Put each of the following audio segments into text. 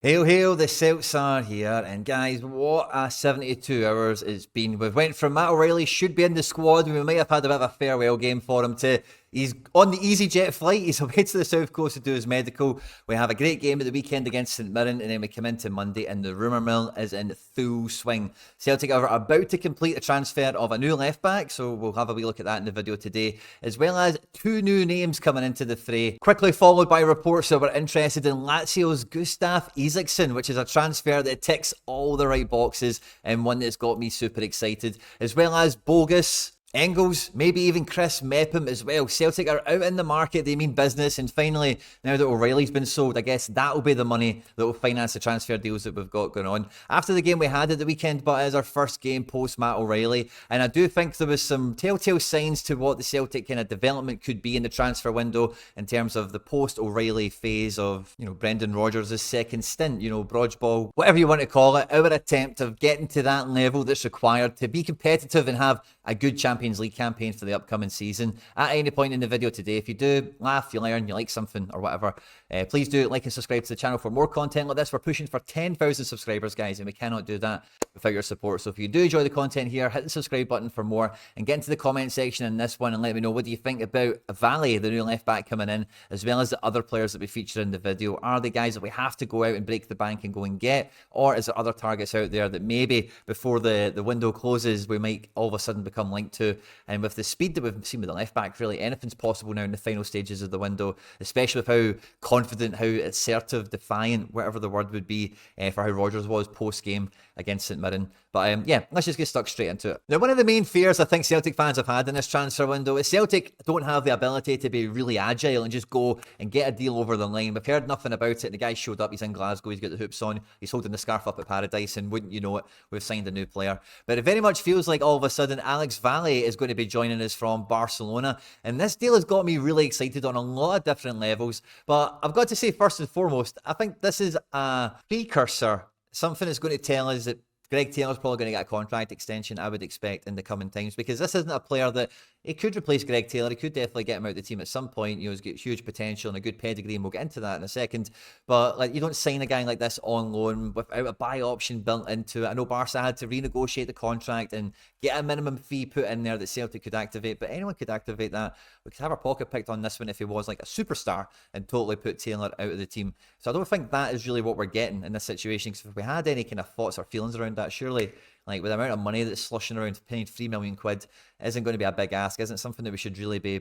Hail, hail, the Celts are here, and guys, what a 72 hours it's been. We've went from Matt O'Reilly should be in the squad, we might have had a bit of a farewell game for him, to he's on the EasyJet flight, he's away to the south coast to do his medical. We have a great game at the weekend against St Mirren, and then we come into Monday and the rumour mill is in full swing. Celtic are about to complete the transfer of a new left back, so we'll have a wee look at that in the video today, as well as two new names coming into the fray, quickly followed by reports that we're interested in Lazio's Gustav Isaksen, which is a transfer that ticks all the right boxes and one that's got me super excited, as well as Bogusz, Engels, maybe even Chris Mepham as well. Celtic are out in the market, they mean business, and finally, now that O'Reilly's been sold, I guess that'll be the money that will finance the transfer deals that we've got going on. After the game we had at the weekend, but as our first game post Matt O'Reilly, and I do think there was some telltale signs to what the Celtic kind of development could be in the transfer window in terms of the post O'Reilly phase of, Brendan Rodgers' second stint, Brodgeball, whatever you want to call it, our attempt of getting to that level that's required to be competitive and have a good Champions League campaign for the upcoming season. At any point in the video today, if you do laugh, you learn, you like something or whatever, please do like and subscribe to the channel for more content like this. We're pushing for 10,000 subscribers, guys, and we cannot do that without your support. So if you do enjoy the content here, hit the subscribe button for more and get into the comment section in this one and let me know what do you think about Valle, the new left back coming in, as well as the other players that we feature in the video. Are they guys that we have to go out and break the bank and go and get, or is there other targets out there that maybe before the window closes we might all of a sudden become linked to? And with the speed that we've seen with the left back, really anything's possible now in the final stages of the window, especially with how confident, how assertive, defiant, whatever the word would be, for how Rodgers was post-game against St Mirren. But yeah, let's just get stuck straight into it. Now, one of the main fears I think Celtic fans have had in this transfer window is Celtic don't have the ability to be really agile and just go and get a deal over the line. We've heard nothing about it. The guy showed up, he's in Glasgow, he's got the hoops on, he's holding the scarf up at Paradise, and wouldn't you know it, we've signed a new player. But it very much feels like all of a sudden Alex Valle is going to be joining us from Barcelona, and this deal has got me really excited on a lot of different levels. But I've got to say, first and foremost, I think this is a precursor, something that's going to tell us that Greg Taylor's probably going to get a contract extension, I would expect, in the coming times, because this isn't a player that he could replace Greg Taylor. He could definitely get him out of the team at some point. He's got huge potential and a good pedigree, and we'll get into that in a second. But you don't sign a guy like this on loan without a buy option built into it. I know Barca had to renegotiate the contract and get a minimum fee put in there that Celtic could activate, but anyone could activate that. We could have our pocket picked on this one if he was like a superstar and totally put Taylor out of the team. So I don't think that is really what we're getting in this situation, because if we had any kind of thoughts or feelings around that, surely, with the amount of money that's slushing around, paying £3 million isn't going to be a big ask, isn't something that we should really be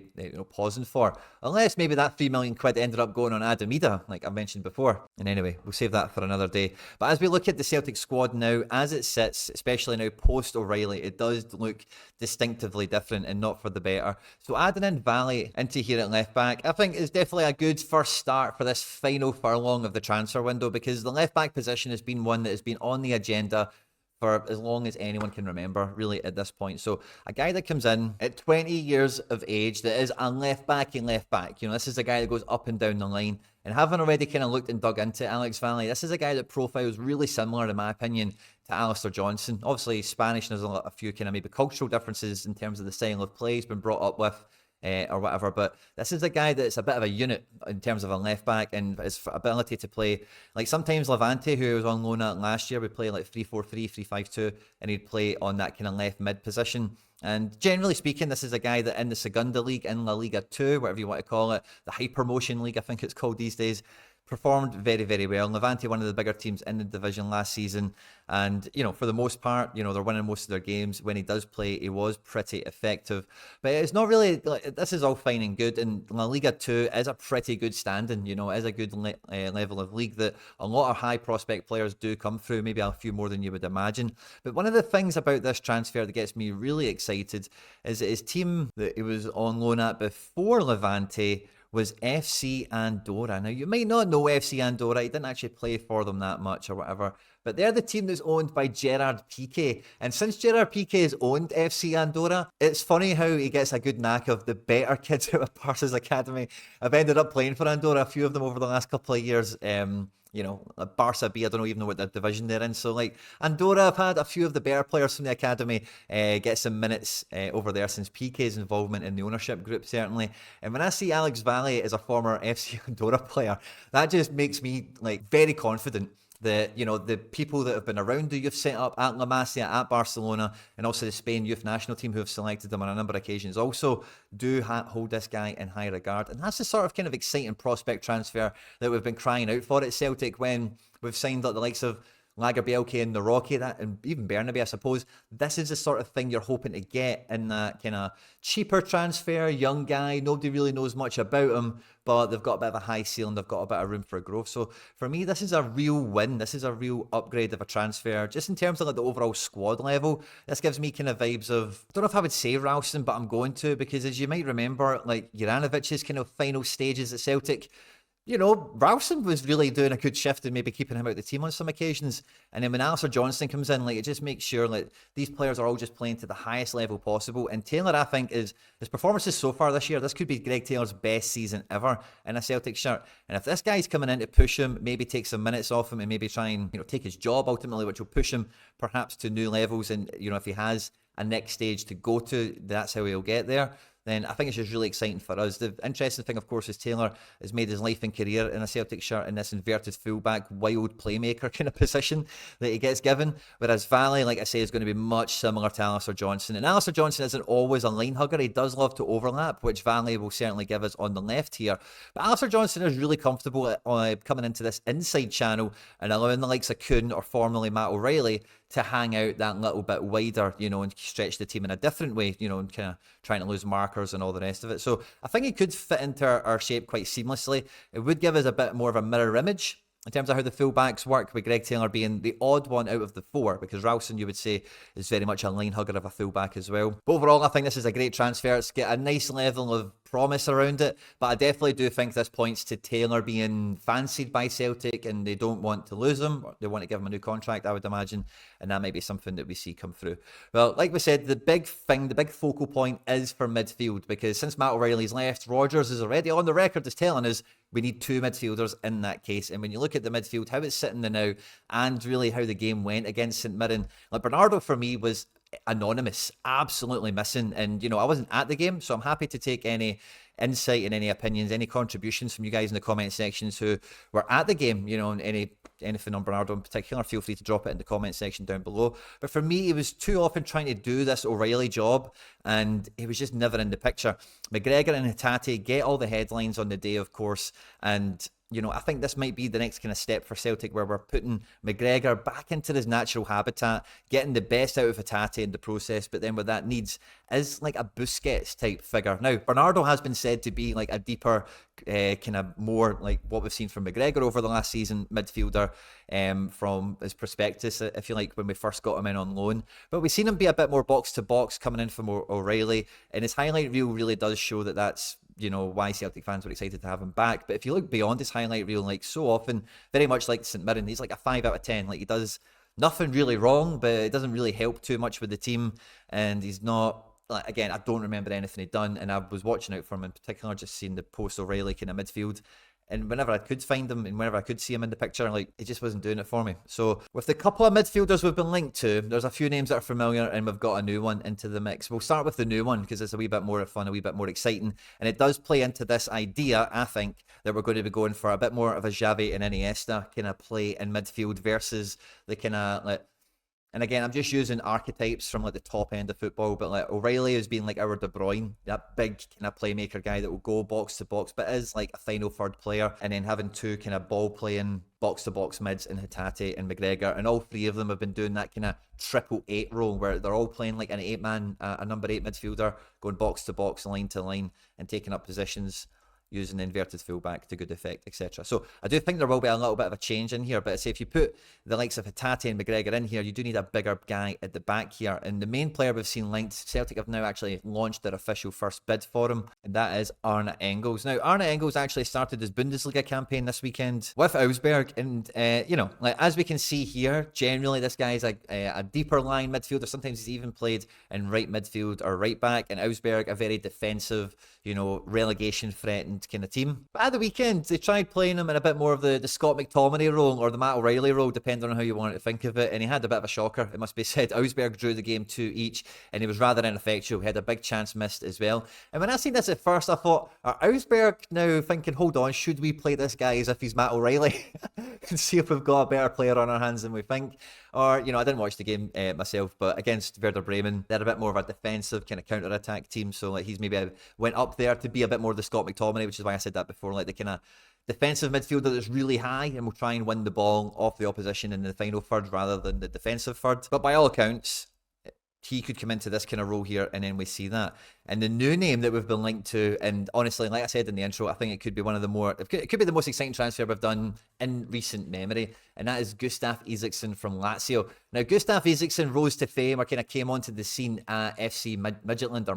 pausing for, unless maybe that £3 million ended up going on Adamida, like I mentioned before. And anyway, we'll save that for another day. But as we look at the Celtic squad now, as it sits, especially now post O'Reilly, it does look distinctively different and not for the better. So adding in Valle into here at left back, I think is definitely a good first start for this final furlong of the transfer window, because the left back position has been one that has been on the agenda for as long as anyone can remember, really, at this point. So a guy that comes in at 20 years of age that is a left back and left back. This is a guy that goes up and down the line. And having already kind of looked and dug into Alex Valle, this is a guy that profiles really similar, in my opinion, to Alistair Johnson. Obviously, Spanish, and there's a few kind of maybe cultural differences in terms of the style of play he's been brought up with. Or whatever, but this is a guy that's a bit of a unit in terms of a left back and his ability to play. Sometimes Levante, who was on loan at last year, would play 3-4-3, 3-5-2, and he'd play on that kind of left mid position. And generally speaking, this is a guy that in the Segunda League, in La Liga 2, whatever you want to call it, the Hypermotion League, I think it's called these days, performed very, very well. Levante, one of the bigger teams in the division last season, and for the most part, they're winning most of their games. When he does play, he was pretty effective, but it's not really this is all fine and good, and La Liga 2 is a pretty good standing, is a good level of league that a lot of high prospect players do come through, maybe a few more than you would imagine. But one of the things about this transfer that gets me really excited is that his team that he was on loan at before Levante was FC Andorra. Now, you might not know FC Andorra, he didn't actually play for them that much or whatever, but they're the team that's owned by Gerard Piqué. And since Gerard Piqué has owned FC Andorra, it's funny how he gets a good knack of the better kids out of Barca's academy. I've ended up playing for Andorra, a few of them over the last couple of years. Barca B, I don't even know what the division they're in. So Andorra, I've had a few of the better players from the academy get some minutes over there since Piqué's involvement in the ownership group, certainly. And when I see Alex Valle as a former FC Andorra player, that just makes me very confident the people that have been around the youth setup at La Masia, at Barcelona, and also the Spain youth national team who have selected them on a number of occasions also do hold this guy in high regard. And that's the sort of kind of exciting prospect transfer that we've been crying out for at Celtic when we've signed like the likes of Lagerbielke and the Rocky, and even Bernabe, I suppose. This is the sort of thing you're hoping to get in that kind of cheaper transfer, young guy, nobody really knows much about him, but they've got a bit of a high ceiling, they've got a bit of room for growth. So for me, this is a real win. This is a real upgrade of a transfer. Just in terms of like the overall squad level, this gives me kind of vibes of, I don't know if I would say Ralston, but I'm going to, because as you might remember, like Juranovic's kind of final stages at Celtic, Ralston was really doing a good shift and maybe keeping him out of the team on some occasions. And then when Alistair Johnston comes in, like, it just makes sure like these players are all just playing to the highest level possible. And Taylor, I think, his performances so far this year, this could be Greg Taylor's best season ever in a Celtic shirt. And if this guy's coming in to push him, maybe take some minutes off him and maybe try and take his job ultimately, which will push him perhaps to new levels. And if he has a next stage to go to, that's how he'll get there. Then I think it's just really exciting for us. The interesting thing, of course, is Taylor has made his life and career in a Celtic shirt in this inverted fullback, wild playmaker kind of position that he gets given. Whereas Valle, like I say, is going to be much similar to Alistair Johnston. And Alistair Johnston isn't always a line hugger. He does love to overlap, which Valle will certainly give us on the left here. But Alistair Johnston is really comfortable coming into this inside channel and allowing the likes of Kuhn or formerly Matt O'Reilly to hang out that little bit wider, and stretch the team in a different way, and kind of trying to lose markers and all the rest of it. So I think it could fit into our shape quite seamlessly. It would give us a bit more of a mirror image in terms of how the fullbacks work, with Greg Taylor being the odd one out of the four, because Ralston, you would say, is very much a line hugger of a fullback as well. But overall, I think this is a great transfer. It's got a nice level of promise around it, but I definitely do think this points to Taylor being fancied by Celtic and they don't want to lose him. They want to give him a new contract, I would imagine, and that might be something that we see come through. Well, like we said, the big focal point is for midfield, because since Matt O'Reilly's left, Rodgers is already on the record as telling us we need two midfielders in that case. And when you look at the midfield, how it's sitting there now, and really how the game went against St Mirren, like Bernardo for me was anonymous, absolutely missing. And I wasn't at the game, so I'm happy to take any insight and any opinions, any contributions from you guys in the comment sections who were at the game, and anything on Bernardo in particular, feel free to drop it in the comment section down below. But for me, he was too often trying to do this O'Reilly job and he was just never in the picture. McGregor and Hatate get all the headlines on the day, of course, and I think this might be the next kind of step for Celtic, where we're putting McGregor back into his natural habitat, getting the best out of Hatate in the process, but then what that needs is like a Busquets type figure. Now, Bernardo has been said to be like a deeper, kind of more like what we've seen from McGregor over the last season, midfielder, from his prospectus, if you like, when we first got him in on loan. But we've seen him be a bit more box-to-box coming in from O'Reilly, and his highlight reel really does show that that's why Celtic fans were excited to have him back. But if you look beyond his highlight reel, like so often, very much like St Mirren, he's like a 5 out of 10. Like, he does nothing really wrong, but it doesn't really help too much with the team. And he's not, like, again, I don't remember anything he'd done. And I was watching out for him in particular, just seeing the post-O'Reilly kind of midfield. And whenever I could find him and whenever I could see him in the picture, like, he just wasn't doing it for me. So with the couple of midfielders we've been linked to, there's a few names that are familiar and we've got a new one into the mix. We'll start with the new one because it's a wee bit more fun, a wee bit more exciting. And it does play into this idea, I think, that we're going to be going for a bit more of a Xavi and Iniesta kind of play in midfield versus the kind of like, and again, I'm just using archetypes from like the top end of football, but like O'Reilly has been like our De Bruyne, that big kind of playmaker guy that will go box to box, but is like a final third player, and then having two kind of ball playing box to box mids in Hatate and McGregor, and all three of them have been doing that kind of 8-8 role where they're all playing like an 8-man, a number 8 midfielder, going box to box, line to line, and taking up positions, using the inverted fullback to good effect, etc. So I do think there will be a little bit of a change in here, but say if you put the likes of Hatate and McGregor in here, you do need a bigger guy at the back here. And the main player we've seen linked, Celtic have now actually launched their official first bid for him, and that is Arne Engels. Now, Arne Engels actually started his Bundesliga campaign this weekend with Augsburg, and like as we can see here, generally this guy is a deeper line midfielder. Sometimes he's even played in right midfield or right back. And Augsburg, a very defensive, relegation threatened end kind of team. But at the weekend, they tried playing him in a bit more of the Scott McTominay role or the Matt O'Reilly role, depending on how you want to think of it. And he had a bit of a shocker, it must be said. Augsburg drew the game 2 each, and he was rather ineffectual. He had a big chance missed as well. And when I seen this at first, I thought, are Augsburg now thinking, hold on, should we play this guy as if he's Matt O'Reilly and see if we've got a better player on our hands than we think? Or, you know, I didn't watch the game myself, but against Werder Bremen, they're a bit more of a defensive kind of counter-attack team. So like he's maybe went up there to be a bit more the Scott McTominay, which is why I said that before, like the kind of defensive midfielder that's really high and will try and win the ball off the opposition in the final third rather than the defensive third. But by all accounts, he could come into this kind of role here, and then we see that. And the new name that we've been linked to, and honestly, like I said in the intro, I think it could be one of the more, it could be the most exciting transfer we've done in recent memory, and that is Gustav Isaksen from Lazio. Now, Gustav Isaksen rose to fame, or kind of came onto the scene at FC Midtjylland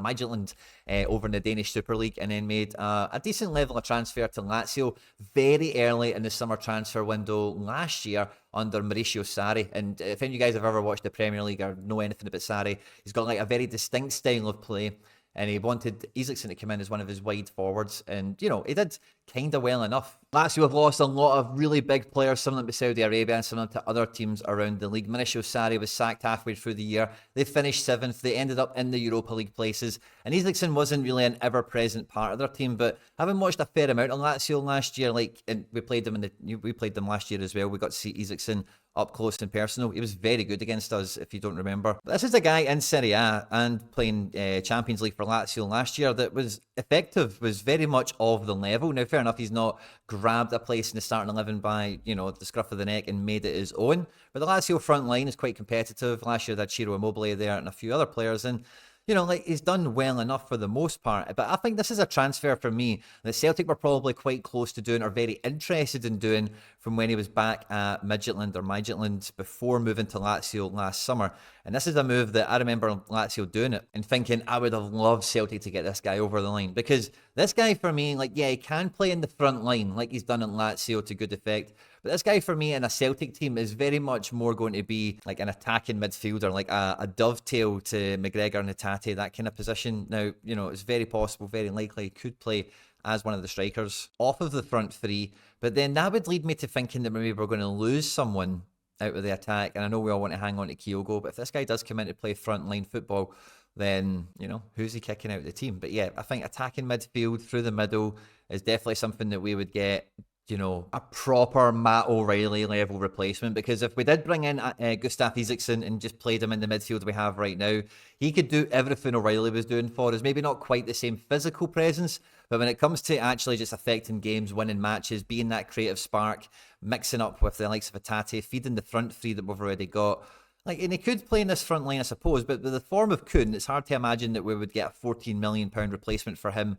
over in the Danish Super League, and then made a decent level of transfer to Lazio very early in the summer transfer window last year under Mauricio Sarri. And if any of you guys have ever watched the Premier League or know anything about Sarri, he's got like a very distinct style of play, and he wanted Isaksen to come in as one of his wide forwards, and you know, he did kind of well enough. Lazio have lost a lot of really big players, some of them to Saudi Arabia and some of them to other teams around the league. Mauricio Sarri was sacked halfway through the year. They finished 7th. They ended up in the Europa League places, and Isaksen wasn't really an ever-present part of their team. But having watched a fair amount of Lazio last year, like, and we played them last year as well. We got to see Isaksen up close and personal. He was very good against us, if you don't remember. But this is a guy in Serie A and playing Champions League for Lazio last year that was effective, was very much of the level. Now, fair enough, he's not grabbed a place in the starting 11 by, you know, the scruff of the neck and made it his own. But the Lazio front line is quite competitive. Last year they had Ciro Immobile there and a few other players, and you know, like, he's done well enough for the most part. But I think this is a transfer for me that Celtic were probably quite close to doing, or very interested in doing, from when he was back at Midtjylland before moving to Lazio last summer. And this is a move that I remember Lazio doing it and thinking, I would have loved Celtic to get this guy over the line. Because this guy for me, like, yeah, he can play in the front line like he's done in Lazio to good effect. But this guy for me in a Celtic team is very much more going to be like an attacking midfielder, like a dovetail to McGregor and Hatate, that kind of position. Now, you know, it's very possible, very likely he could play as one of the strikers off of the front three. But then that would lead me to thinking that maybe we're going to lose someone out of the attack. And I know we all want to hang on to Kyogo, but if this guy does come in to play frontline football, then, you know, who's he kicking out of the team? But yeah, I think attacking midfield through the middle is definitely something that we would get, you know, a proper Matt O'Reilly level replacement. Because if we did bring in Gustav Isaksen and just played him in the midfield we have right now, he could do everything O'Reilly was doing for us. Maybe not quite the same physical presence, but when it comes to actually just affecting games, winning matches, being that creative spark, mixing up with the likes of Hatate, feeding the front three that we've already got. Like, and he could play in this front line, I suppose, but with the form of Kuhn, it's hard to imagine that we would get a £14 million replacement for him.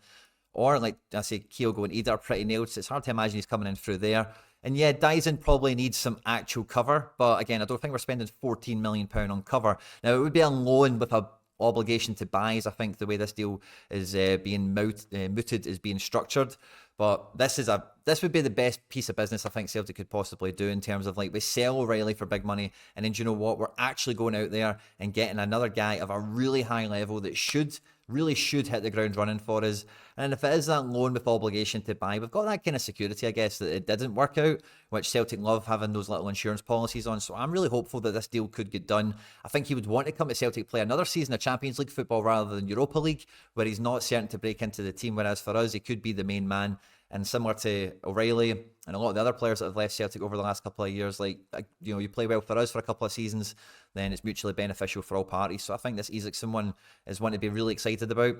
Or, like I say, Kyogo and Ida are pretty nailed, so it's hard to imagine he's coming in through there. And yeah, Dyson probably needs some actual cover, but again, I don't think we're spending £14 million on cover. Now, it would be a loan with a obligation to buy, is I think the way this deal is being mooted is being structured. But this would be the best piece of business I think Celtic could possibly do, in terms of, like, we sell O'Reilly for big money, and then, do you know what, we're actually going out there and getting another guy of a really high level that really should hit the ground running for us. And if it is that loan with obligation to buy, we've got that kind of security, I guess, that it didn't work out, which Celtic love having those little insurance policies on. So I'm really hopeful that this deal could get done. I think he would want to come to Celtic, play another season of Champions League football rather than Europa League, where he's not certain to break into the team, whereas for us, he could be the main man. And similar to O'Reilly and a lot of the other players that have left Celtic over the last couple of years, like, you know, you play well for us for a couple of seasons, then it's mutually beneficial for all parties. So I think this Isaksen one is one to be really excited about.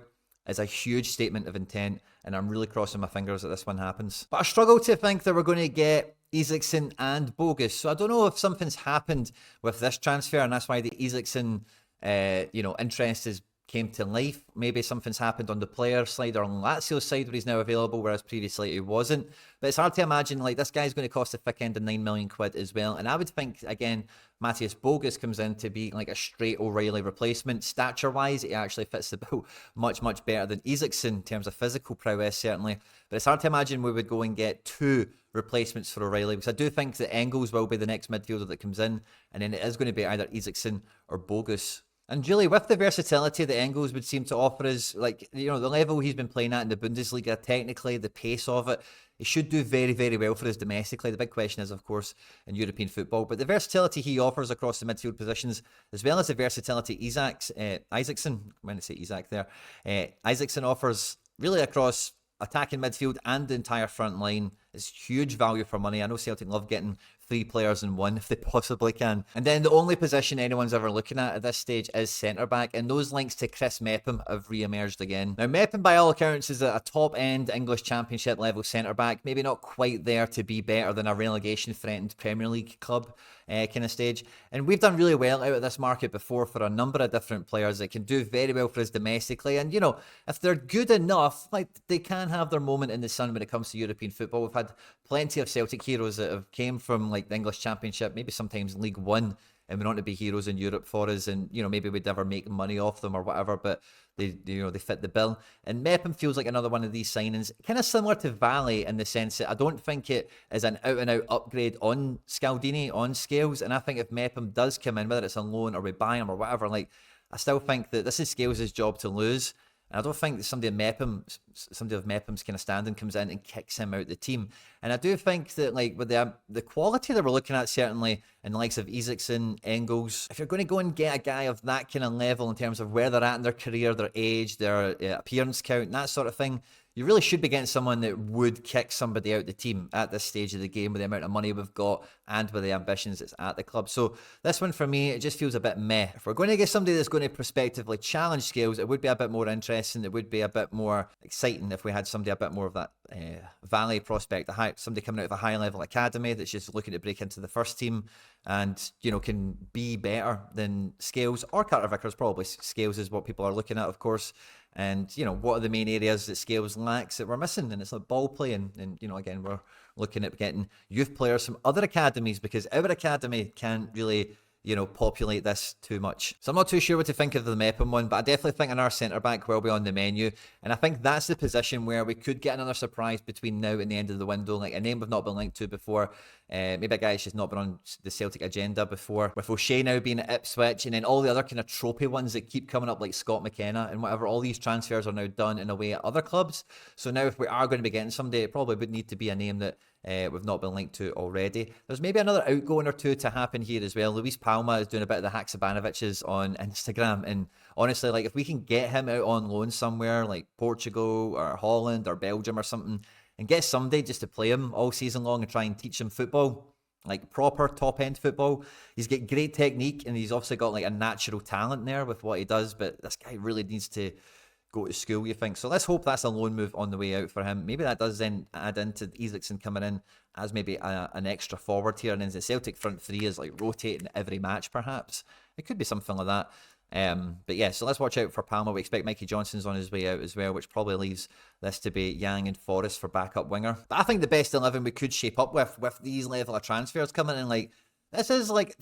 It's a huge statement of intent, and I'm really crossing my fingers that this one happens. But I struggle to think that we're going to get Isaksen and Bogusz. So I don't know if something's happened with this transfer, and that's why the Isaksen, interest came to life. Maybe something's happened on the player side or on Lazio's side where he's now available, whereas previously he wasn't. But it's hard to imagine, like, this guy's going to cost a thick end of £9 million as well. And I would think, again, Matusz Bogusz comes in to be like a straight O'Reilly replacement. Stature-wise, he actually fits the bill much, much better than Isaksen in terms of physical prowess, certainly. But it's hard to imagine we would go and get two replacements for O'Reilly, because I do think that Engels will be the next midfielder that comes in, and then it is going to be either Isaksen or Bogusz. And Julie, with the versatility that Engels would seem to offer us, like, you know, the level he's been playing at in the Bundesliga, technically, the pace of it, he should do very, very well for us domestically. The big question is, of course, in European football. But the versatility he offers across the midfield positions, as well as the versatility Isaksen, I'm going to say Isak there, Isaksen offers really across attacking midfield and the entire front line, is huge value for money. I know Celtic love getting 3 players in one if they possibly can. And then the only position anyone's ever looking at this stage is centre-back, and those links to Chris Mepham have re-emerged again. Now, Mepham, by all accounts, is a top-end English Championship level centre-back, maybe not quite there to be better than a relegation-threatened Premier League club kind of stage. And we've done really well out of this market before for a number of different players that can do very well for us domestically. And, you know, if they're good enough, like, they can have their moment in the sun when it comes to European football. We've had plenty of Celtic heroes that have came from like the English Championship, maybe sometimes League One, and went on to be heroes in Europe for us, and you know, maybe we'd never make money off them or whatever, but they, you know, they fit the bill. And Mepham feels like another one of these signings, kind of similar to Valle in the sense that I don't think it is an out and out upgrade on Scaldini on Scales, and I think if Mepham does come in, whether it's on loan or we buy him or whatever, like, I still think that this is Scales' job to lose. And I don't think that somebody of Mepham's kind of standing comes in and kicks him out the team. And I do think that, like, with the quality that we're looking at, certainly in the likes of Isaksen, Engels, if you're going to go and get a guy of that kind of level in terms of where they're at in their career, their age, their appearance count, and that sort of thing, you really should be getting someone that would kick somebody out the team at this stage of the game with the amount of money we've got and with the ambitions that's at the club. So this one for me, it just feels a bit meh. If we're going to get somebody that's going to prospectively challenge Scales, it would be a bit more interesting. It would be a bit more exciting if we had somebody a bit more of that Valle prospect, somebody coming out of a high level academy that's just looking to break into the first team and, you know, can be better than Scales or Carter Vickers. Probably Scales is what people are looking at, of course. And, you know, what are the main areas that Scales lacks that we're missing? And it's like ball play. And you know, again, we're looking at getting youth players from other academies because our academy can't really, you know, populate this too much. So I'm not too sure what to think of the Mepham one, but I definitely think our centre-back will be on the menu. And I think that's the position where we could get another surprise between now and the end of the window, like a name we've not been linked to before. Maybe a guy that's just not been on the Celtic agenda before. With O'Shea now being at Ipswich, and then all the other kind of tropey ones that keep coming up, like Scott McKenna and whatever, all these transfers are now done in a way at other clubs. So now if we are going to be getting somebody, it probably would need to be a name that we've not been linked to already. There's maybe another outgoing or two to happen here as well. Luis Palma is doing a bit of the Haksabanoviches on Instagram, and honestly, like, if we can get him out on loan somewhere like Portugal or Holland or Belgium or something, and get somebody just to play him all season long and try and teach him football, like proper top end football. He's got great technique and he's obviously got like a natural talent there with what he does, but this guy really needs to go to school, you think. So let's hope that's a loan move on the way out for him. Maybe that does then add into Isaksen coming in as maybe an extra forward here, and then the Celtic front three is like rotating every match perhaps. It could be something like that. But yeah, so let's watch out for Palma. We expect Mikey Johnson's on his way out as well, which probably leaves this to be Yang and Forrest for backup winger. But I think the best 11 we could shape up with these level of transfers coming in, like, this is like,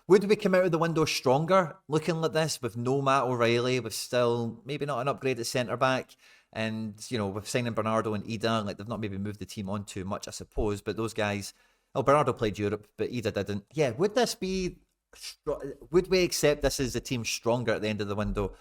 would we come out of the window stronger looking like this with no Matt O'Reilly, with still maybe not an upgrade at centre-back, and, you know, with signing Bernardo and Ida, like, they've not maybe moved the team on too much, I suppose, but those guys, oh, Bernardo played Europe, but Ida didn't. Yeah, would we accept this as a team stronger at the end of the window?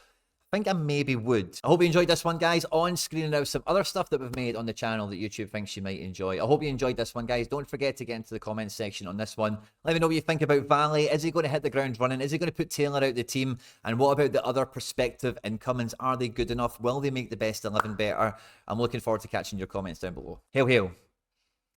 I think I maybe would. I hope you enjoyed this one, guys. On screen now, some other stuff that we've made on the channel that YouTube thinks you might enjoy. I hope you enjoyed this one, guys. Don't forget to get into the comments section on this one. Let me know what you think about Valle. Is he going to hit the ground running? Is he going to put Taylor out the team? And what about the other prospective incomings? Are they good enough? Will they make the best 11 better? I'm looking forward to catching your comments down below. Hail, hail.